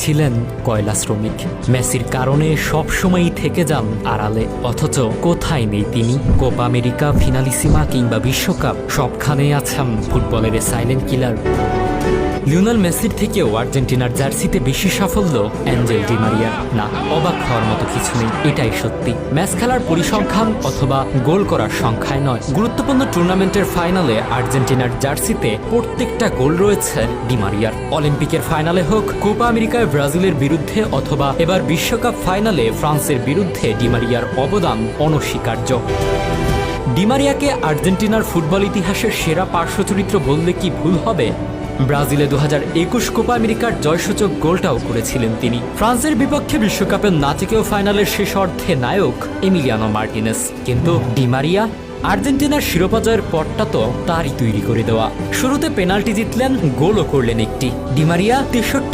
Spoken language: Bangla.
ছিলেন কয়লা শ্রমিক। মেসির কারণে সবসময়ই থেকে যান আড়ালে, অথচ কোথায় নেই তিনি। কোপা আমেরিকা, ফিনালিসিমা কিংবা বিশ্বকাপ সবখানেই আছেন ফুটবলের সাইলেন্ট কিলার। লিওনেল মেসির থেকেও আর্জেন্টিনার জার্সিতে বেশি সাফল্য অ্যাঞ্জেল ডি মারিয়ার। না, অবাক হওয়ার মতো কিছু নেই, এটাই সত্যি। ম্যাচ খেলার পরিসংখ্যান অথবা গোল করার সংখ্যায় নয়, গুরুত্বপূর্ণ টুর্নামেন্টের ফাইনালে আর্জেন্টিনার জার্সিতে প্রত্যেকটা গোল রয়েছে ডি মারিয়ার। অলিম্পিকের ফাইনালে হোক, কোপা আমেরিকায় ব্রাজিলের বিরুদ্ধে অথবা এবার বিশ্বকাপ ফাইনালে ফ্রান্সের বিরুদ্ধে ডি মারিয়ার অবদান অনস্বীকার্য। ডি মারিয়াকে আর্জেন্টিনার ফুটবল ইতিহাসের সেরা পার্শ্বচরিত্র বললে কি ভুল হবে? ব্রাজিলে 2021 কোপা আমেরিকার জয়সূচক গোলটাও করেছিলেন তিনি। ফ্রান্সের বিপক্ষে বিশ্বকাপের নাচেকেও ফাইনালের শেষ অর্ধে নায়ক এমিলিয়ানো মার্টিনেস। কিন্তু ডি মারিয়া আর্জেন্টিনার শিরোপা জয়ের পথটা তো তারই তৈরি করে দেওয়া। শুরুতে পেনাল্টি জিতলেন, গোলও করলেন একটি। Di Maria 63